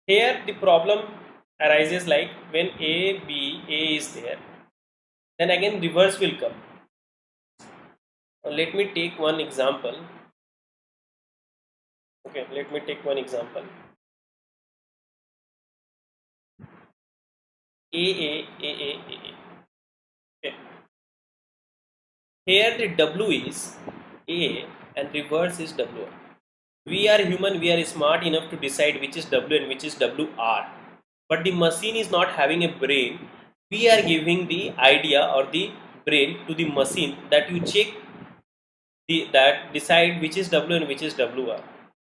Here the problem arises like when A is there, then again reverse will come. Now let me take one example. Okay, let me take one example. A. Okay. Here the W is A and reverse is W. We are human, we are smart enough to decide which is W and which is WR. But the machine is not having a brain. We are giving the idea or the brain to the machine that you check that decide which is W and which is WR.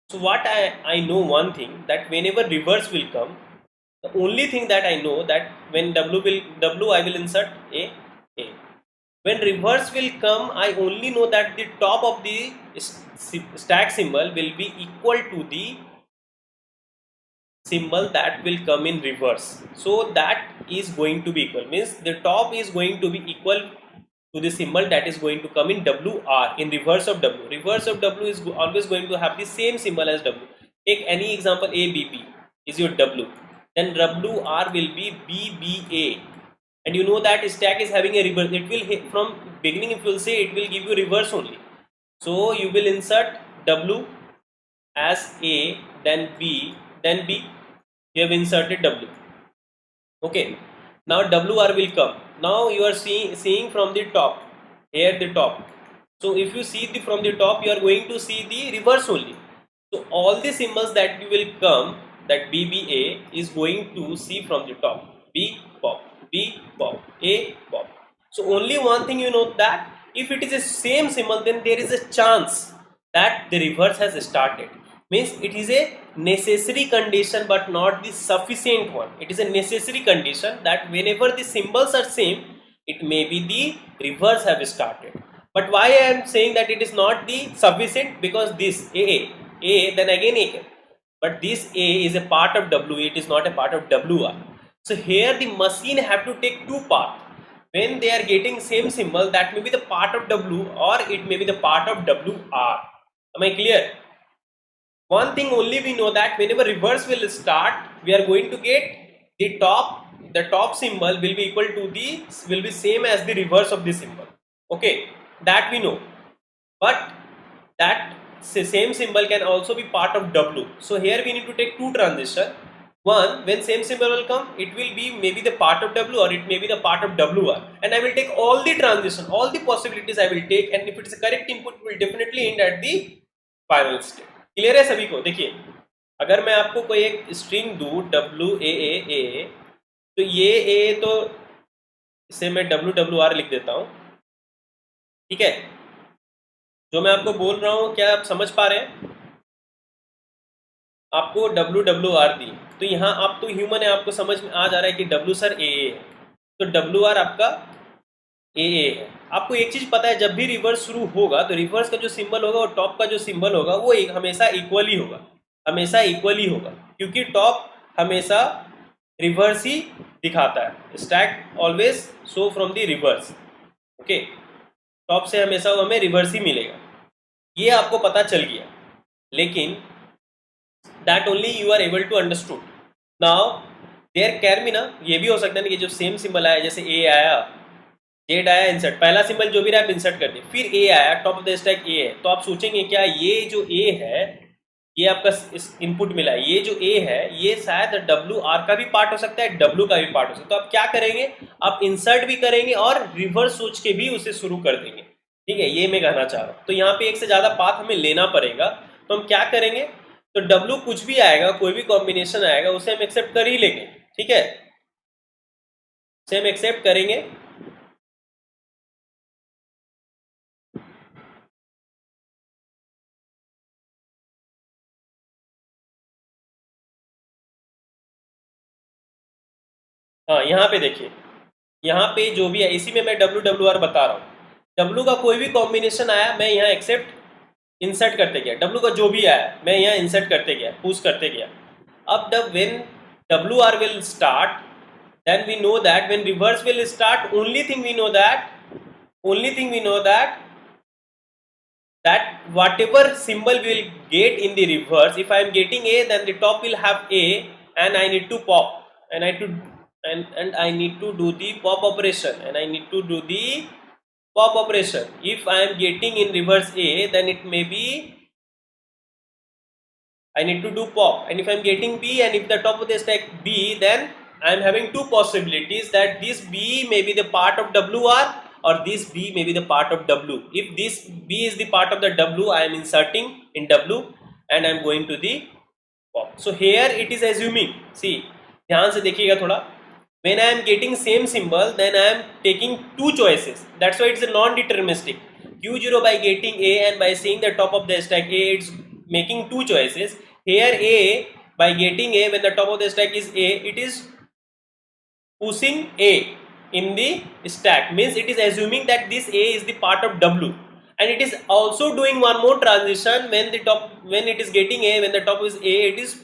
So what I know one thing, that whenever reverse will come, the only thing that I know that when W I will insert A. When reverse will come, I only know that the top of the stack symbol will be equal to the symbol that will come in reverse. So that is going to be equal, means the top is going to be equal to the symbol that is going to come in WR, in reverse of W. Reverse of W is always going to have the same symbol as W. Take any example, ABB is your W, then WR will be BBA, and you know that stack is having a reverse. It will hit from beginning, if you will say, it will give you reverse only. So you will insert W as A, then B, then B. You have inserted W. Okay, now WR will come. Now you are seeing from the top, here the top. So if you see from the top, you are going to see the reverse only. So all the symbols that you will come, that BBA is going to see from the top. B pop, B pop, A pop. So only one thing you know, that if it is the same symbol, then there is a chance that the reverse has started. Means it is a necessary condition but not the sufficient one. It is a necessary condition that whenever the symbols are same, it may be the reverse have started. But why I am saying that it is not the sufficient? Because this A then again A, but this A is a part of W, it is not a part of WR. So here the machine have to take two parts. When they are getting same symbol, that may be the part of W or it may be the part of WR. Am I clear? One thing only we know, that whenever reverse will start, we are going to get the top symbol will be equal to will be same as the reverse of the symbol. Okay, that we know. But that same symbol can also be part of W. So here we need to take two transition. One, when same symbol will come, it will be maybe the part of W or it may be the part of WR, and I will take all the transition, all the possibilities I will take, and if it is a correct input, will definitely end at the final state. Clear है सभी को? देखिए, अगर मैं आपको कोई एक string दूँ WAA, तो ये A, तो इसे मैं WWR लिख देता हूँ. ठीक है, जो मैं आपको बोल रहा हूँ क्या आप समझ पा रहे हैं? आपको WWR दी, तो यहाँ आप तो ह्यूमन है, आपको समझ में आ जा रहा है कि W सर AA है, तो WR आपका AA है. आपको एक चीज़ पता है, जब भी रिवर्स शुरू होगा तो रिवर्स का जो सिंबल होगा और टॉप का जो सिंबल होगा वो हमेशा इक्वली होगा, हमेशा इक्वली होगा, क्योंकि टॉप हमेशा रिवर्स ही दिखाता है. Stack always show from the reverse. Okay, top से हमेशा वो हमें रिवर्स ही मिलेगा. ये आपको पता चल गया, लेकिन that only you are able to understood. Now there can be ना, ये भी हो सकता है कि जो सेम सिंबल आया, जैसे ए आया, जेड आया, इंसर्ट, पहला सिंबल जो भी रहा आप इंसर्ट कर दिए, फिर ए आया, टॉप ऑफ द स्टैक ए है, तो आप सोचेंगे क्या ये जो ए है, ये आपका इनपुट मिला है, ये जो ए है ये शायद डब्ल्यू आर का भी पार्ट हो सकता है, डब्ल्यू का भी पार्ट हो सकता है. तो आप क्या करेंगे, आप इंसर्ट भी करेंगे और रिवर्स सोच के भी उसे शुरू कर देंगे. ठीक है, ये मैं कहना चाह रहा हूँ. तो यहाँ पे एक से ज़्यादा पाथ हमें लेना पड़ेगा. तो हम क्या करेंगे, तो डब्ल्यू कुछ भी आएगा, कोई भी कॉम्बिनेशन आएगा, उसे हम एक्सेप्ट कर ही लेंगे. ठीक है, उसे हम एक्सेप्ट करेंगे. हाँ, यहाँ पे देखिए, यहाँ पे जो भी है इसी में मैं WWR बता रहा हूँ. डब्ल्यू का कोई भी कॉम्बिनेशन आया, मैं यहाँ एक्सेप्ट इंसर्ट करते गया. डब्ल्यू का जो भी आया मैं यहाँ इंसर्ट करते गया, पुश करते गया. अब when WR will start, then we know that when reverse will start, only thing we know that whatever symbol we will get in the reverse, if I am getting A, then the top will have A, and I need to pop, and I need to do the pop operation, and I need to do the pop operation. If I am getting in reverse A, then it may be I need to do pop, and if I am getting B and if the top of the stack B, then I am having two possibilities that this B may be the part of WR or this B may be the part of W. If this B is the part of the W, I am inserting in W and I am going to the pop. So here it is assuming, see, ध्यान से देखिएगा थोड़ा, when I am getting same symbol, then I am taking two choices. That's why it's a non-deterministic. Q0 by getting A and by seeing the top of the stack A, it's making two choices. Here A, by getting A, when the top of the stack is A, it is pushing A in the stack, means it is assuming that this A is the part of W, and it is also doing one more transition when it is getting A, when the top is A, it is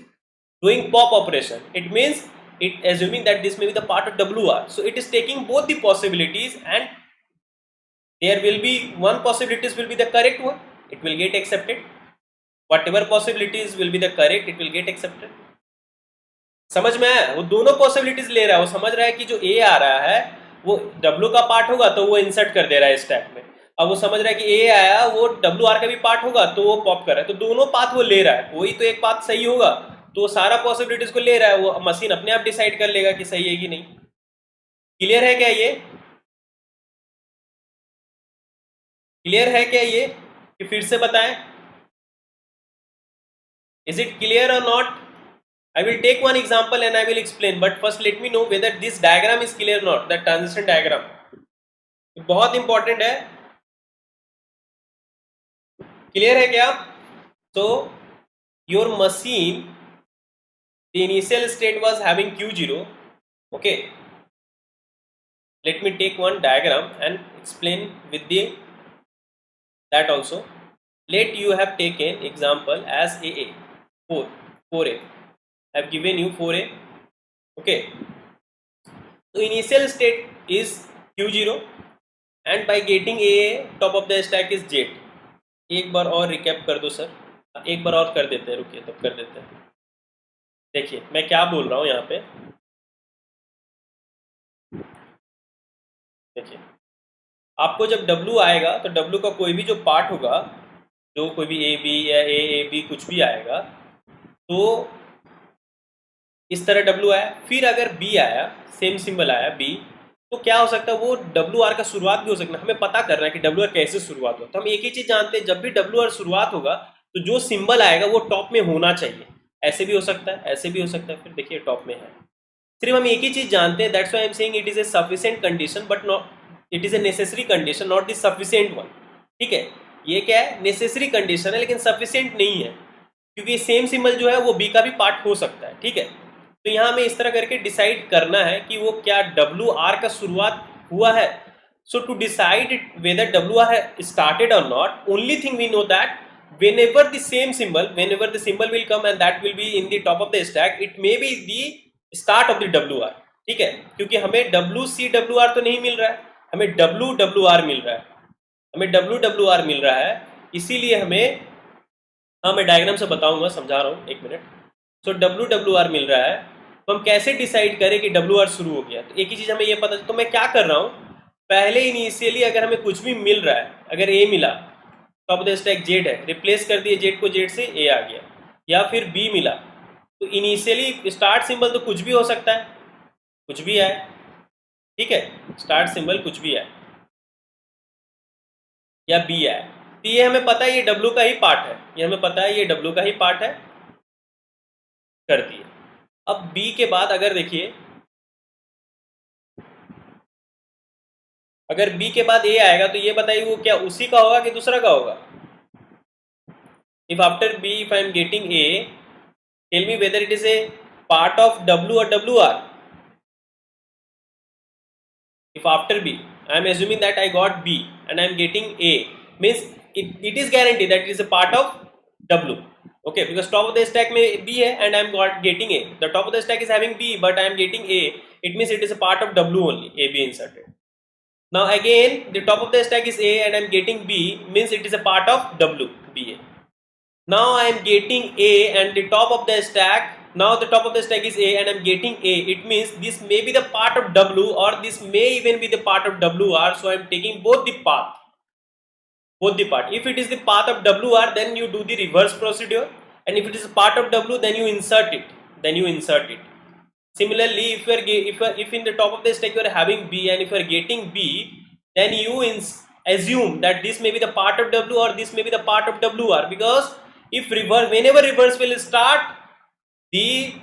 doing pop operation. It means it assuming that this may be the part of WR. So it is taking both the possibilities, and there will be one possibilities will be the correct one, it will get accepted. Whatever possibilities will be the correct, it will get accepted. समझ में आया? वो दोनों possibilities ले रहा है, वो समझ रहा है कि जो ए आ रहा है वो W का पार्ट होगा तो वो इंसर्ट कर दे रहा है स्टैक में. अब वो समझ रहा है कि ए आया वो WR का भी पार्ट होगा तो वो पॉप कर रहा है. तो दोनों पाथ वो ले रहा है, कोई तो एक पाथ सही होगा, तो सारा पॉसिबिलिटीज को ले रहा है, वो मशीन अपने आप डिसाइड कर लेगा कि सही है कि नहीं. क्लियर है क्या ये? क्लियर है क्या ये कि फिर से बताएं? Is it clear or not? I will take one example and I will explain, but first let me know whether this diagram is clear or not, the transition diagram. बहुत important है. Clear है क्या? So your machine, the initial state was having Q0. Okay. Let me take one diagram and explain with that also. Let you have taken example as AA 4A. I have given you 4A. Okay. So initial state is Q0 and by getting AA, top of the stack is Z. एक बार और recap कर दो sir, एक बार और कर देते हैं, रुकिए तब कर देते हैं. देखिए मैं क्या बोल रहा हूँ यहाँ पे, देखिए आपको जब W आएगा तो W का कोई भी जो पार्ट होगा, जो कोई भी A B या A B कुछ भी आएगा, तो इस तरह W आया. फिर अगर B आया, सेम सिंबल आया B, तो क्या हो सकता है, वो WR का शुरुआत भी हो सकता है. हमें पता करना है कि WR कैसे शुरुआत हो, तो हम एक ही चीज जानते हैं, जब भी WR शुरुआत होगा तो जो सिंबल आएगा वो टॉप में होना चाहिए. ऐसे भी हो सकता है, ऐसे भी हो सकता है. फिर देखिए टॉप में है. सिर्फ हम एक ही चीज जानते हैं, that's why I am saying it is A sufficient condition but not it is a necessary condition, not the sufficient one. ठीक है, ये क्या है, नेसेसरी कंडीशन है लेकिन सफिशिएंट नहीं है, क्योंकि सेम सिंबल जो है वो B का भी पार्ट हो सकता है. ठीक है, तो यहाँ हमें इस तरह करके डिसाइड करना है कि वो क्या WR का शुरुआत हुआ है. So to decide whether WR started और not, only thing we know that whenever the symbol will come and that will be in the top of the stack, it may be the start of the WR. ठीक है, क्योंकि हमें WCWR तो नहीं मिल रहा है, हमें WWR मिल रहा है, हमें WWR मिल रहा है. इसीलिए हमें, हाँ मैं डायग्राम से बताऊंगा, समझा रहा हूँ, एक मिनट. सो WWR मिल रहा है, तो हम कैसे डिसाइड करें कि WR शुरू हो गया. तो एक ही चीज हमें ये पता, तो मैं क्या कर रहा हूँ, पहले इनिशियली अगर हमें कुछ भी मिल रहा है, अगर A मिला, top of the stack Z है, रिप्लेस कर दिए Z को, Z से A आ गया, या फिर B मिला, तो इनिशियली स्टार्ट सिंबल तो कुछ भी हो सकता है, कुछ भी आए. ठीक है, स्टार्ट सिंबल कुछ भी आए या B आए, तो ये हमें पता है ये W का ही पार्ट है, ये हमें पता है ये W का ही पार्ट है, कर दिए. अब B के बाद अगर देखिए, अगर B के बाद A आएगा तो ये बताइए वो क्या उसी का होगा कि दूसरा का होगा. If after B if I am getting A, tell me whether it is a part of W और WR. If after B I am assuming that I got B and I am getting A, means it is guaranteed that it is a part of W. Okay, because top of the stack में B है and I am getting A. The top of the stack is having B but I am getting A. It means it is a part of W only, AB inserted. Now again the top of the stack is A and I am getting B, means it is a part of W, BA. Now I am getting A and the top of the stack now the top of the stack is A and I'm getting A, it means this may be the part of W or this may even be the part of WR, so I'm taking both the path. If it is the path of WR, then you do the reverse procedure, and if it is a part of W, then you insert it. Similarly, if in the top of the stack you are having B and if you are getting B, then you assume that this may be the part of W or this may be the part of WR, because if whenever reverse will start, the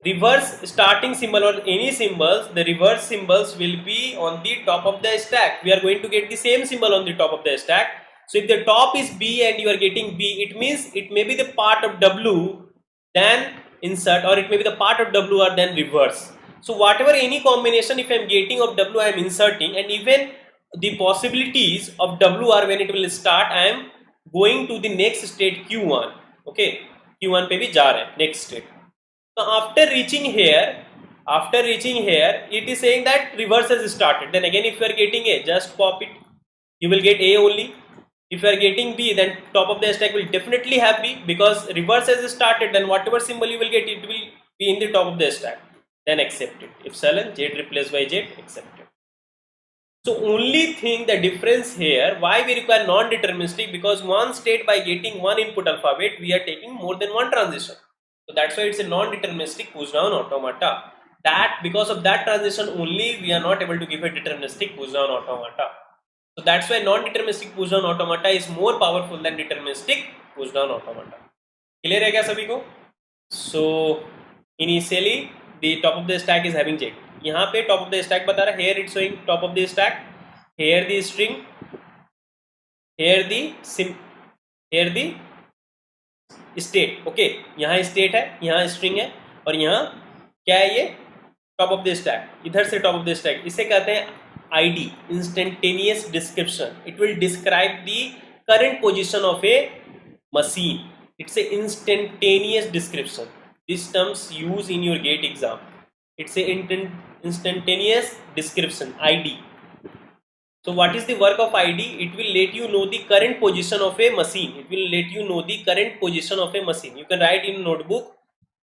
reverse starting symbol or any symbols, the reverse symbols will be on the top of the stack. We are going to get the same symbol on the top of the stack. So if the top is B and you are getting B, it means it may be the part of W, then insert, or it may be the part of WR, then reverse. So whatever any combination if I am getting of W, I am inserting, and even the possibilities of WR when it will start, I am going to the next state Q1. Okay, Q1 पे भी जा रहे हैं next state. Now after reaching here, it is saying that reverse has started. Then again, if you are getting A, just pop it. You will get A only. If you are getting B, then top of the stack will definitely have B, because reverse has started. Then whatever symbol you will get, it will be in the top of the stack. Then accept it. Epsilon Z replaced by Z, accept it. So only thing, the difference here, why we require non-deterministic, because one state by getting one input alphabet, we are taking more than one transition. So that's why it's a non-deterministic push down automata. That because of that transition only, we are not able to give a deterministic push down automata. So that's why non-deterministic push down automata is more powerful than deterministic push down automata. Clear है क्या सभी को? So initially the top of the stack is having Z. यहाँ पे top of the stack बता रहा है, here it's showing top of the stack, here the string, here the state. Okay, यहाँ state है, यहाँ string है, और यहाँ क्या है, ये top of the stack. इधर से top of the stack, इसे कहते हैं ID, instantaneous description. It will describe the current position of a machine. It's a instantaneous description. This terms used in your GATE exam. It's a instantaneous description, ID. So what is the work of ID? It will let you know the current position of a machine. You can write in notebook,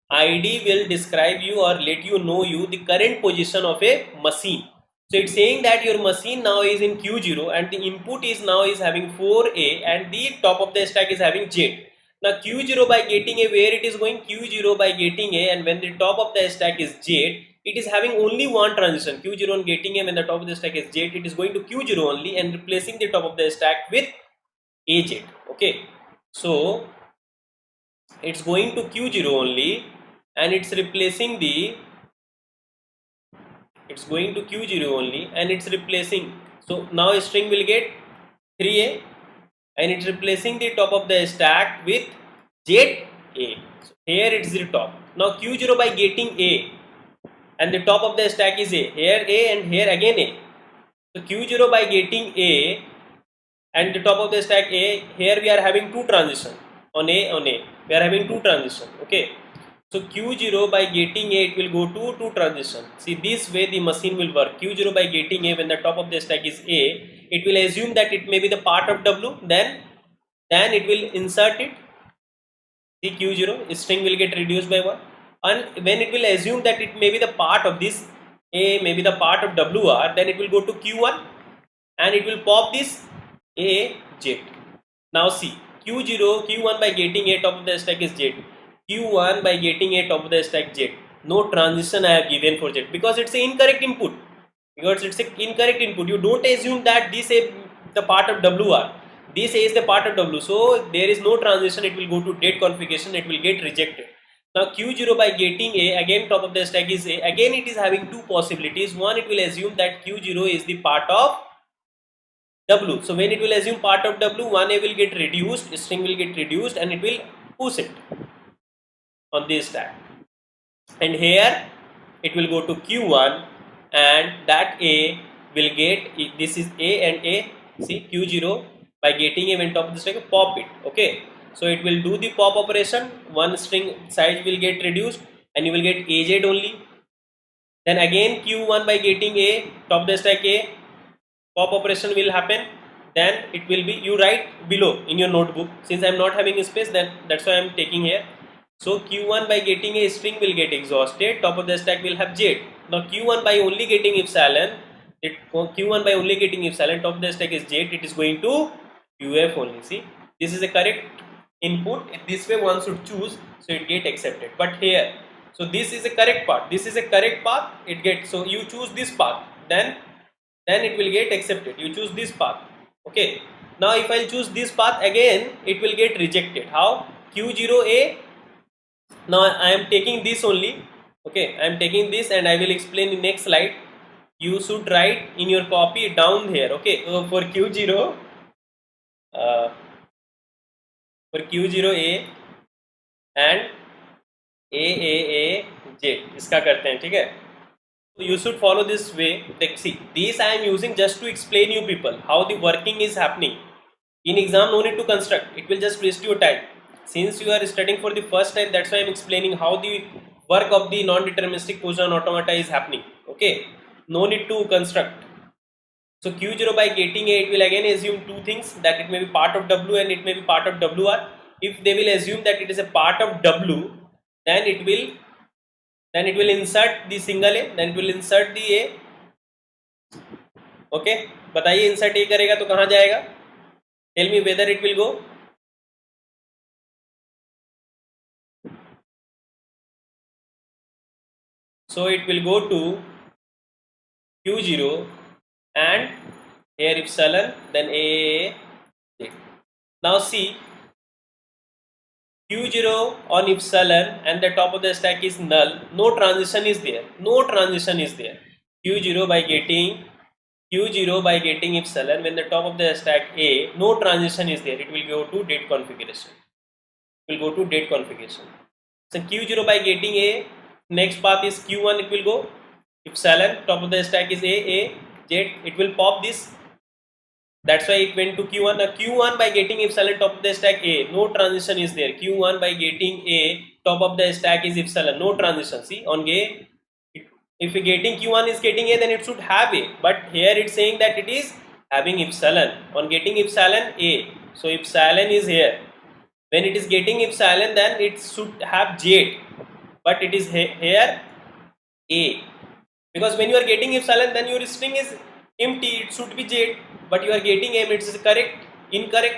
ID will describe you or let you know the current position of a machine. So it's saying that your machine now is in Q0 and the input is having 4A and the top of the stack is having Z. Now Q0 by getting A, where it is going? Q0 by getting A, and when the top of the stack is Z, it is having only one transition. Q0 on getting A, when the top of the stack is Z, it is going to Q0 only and replacing the top of the stack with AZ. Okay, so it's going to Q0 only and it's replacing the so now a string will get 3A and it's replacing the top of the stack with ZA. So here it's the top. Now Q0 by getting A and the top of the stack is A, here A and here again A. So Q0 by getting A and the top of the stack A, here we are having two transition on A, we are having two transition. Okay, so Q0 by getting A, it will go to two transition. See, this way the machine will work. Q0 by getting A, when the top of the stack is A, it will assume that it may be the part of W, then it will insert it. See, Q0 string will get reduced by 1, and when it will assume that it may be the part of this A, may be the part of WR, then it will go to Q1 and it will pop this A Z. Now see, Q1 by getting A, top of the stack is Z. Q1 by getting A, top of the stack Z. No transition I have given for Z because it's an incorrect input. You don't assume that this is the part of WR. This A is the part of W. So there is no transition. It will go to dead configuration. It will get rejected. Now Q0 by getting A, again top of the stack is A. Again it is having two possibilities. One, it will assume that Q0 is the part of W. So when it will assume part of W, one A will get reduced, string will get reduced, and it will push it on this stack. And here it will go to Q1 and that A will get, this is A and A, see Q0 by getting A when top of the stack, pop it. Okay, so it will do the pop operation, one string size will get reduced and you will get AZ only. Then again Q1 by getting A, top of the stack A, pop operation will happen. Then it will be, you write below in your notebook, since I am not having space, then that's why I am taking here. So Q1 by getting a string will get exhausted, top of the stack will have jet. Now Q1 by only getting epsilon, Q1 by only getting epsilon, top of the stack is jet, it is going to UF only. See, this is a correct input. This way one should choose, so it get accepted. But here, so this is a correct path, this is a correct path, it gets, so you choose this path, then it will get accepted. You choose this path. Okay, now if I choose this path again, it will get rejected. How? Q0A. Now I am taking this only. Okay, I am taking this and I will explain in next slide. You should write in your copy down here. Okay, for Q0, for Q0A and AAAJ, इसका करते हैं, ठीक है? So you should follow this way. Like, see, this I am using just to explain you people how the working is happening. In exam, no need to construct. It will just waste your time. Since you are studying for the first time, that's why I am explaining how the work of the non-deterministic Poisson automata is happening. Okay, no need to construct. So Q0 by getting A, it will again assume two things, that it may be part of W and it may be part of WR. If they will assume that it is a part of W, then it will insert the single A, then it will insert the A. Okay, बताइए insert A करेगा तो कहाँ जाएगा? Tell me whether it will go. So it will go to Q0 and here epsilon, then A. Now see, Q0 on epsilon and the top of the stack is null. No transition is there. No transition is there. Q0 by getting epsilon, when the top of the stack A, no transition is there. It will go to date configuration. It will go to date configuration. So Q0 by getting A, next path is Q1. It will go epsilon. Top of the stack is A, jet. It will pop this. That's why it went to Q1. Now Q1 by getting epsilon, top of the stack A, no transition is there. Q1 by getting A, top of the stack is epsilon, no transition. See, on A, if getting Q1 is getting A, then it should have A. But here it's saying that it is having epsilon. On getting epsilon, A. So epsilon is here. When it is getting epsilon, then it should have jet. But it is here A. Because when you are getting epsilon, then your string is empty, it should be jet. But you are getting M, it is correct, incorrect.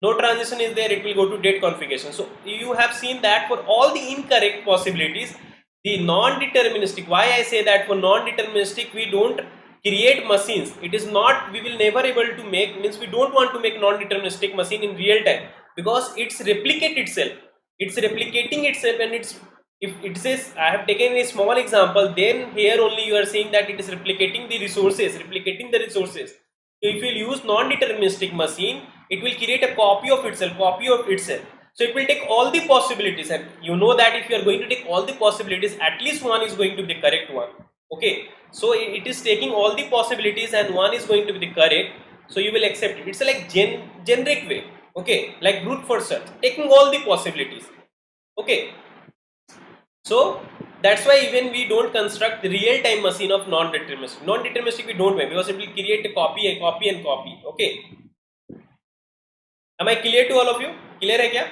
No transition is there, it will go to date configuration. So you have seen that for all the incorrect possibilities, the non-deterministic, why I say that for non-deterministic we don't create machines. It is not, we will never able to make, means we don't want to make non-deterministic machine in real time, because it's replicate itself. It's replicating itself, and it's, if it says, I have taken a small example, then here only you are saying that it is replicating the resources, So if you use non-deterministic machine, it will create a copy of itself. So it will take all the possibilities, and you know that if you are going to take all the possibilities, at least one is going to be the correct one. Okay, so it is taking all the possibilities and one is going to be the correct, so you will accept it. It's a like generic way. Okay, like brute force search, taking all the possibilities. Okay, so that's why even we don't construct the real-time machine of non-deterministic. Non-deterministic we don't make, because it will create a copy. Okay, am I clear to all of you? Clear hai kya?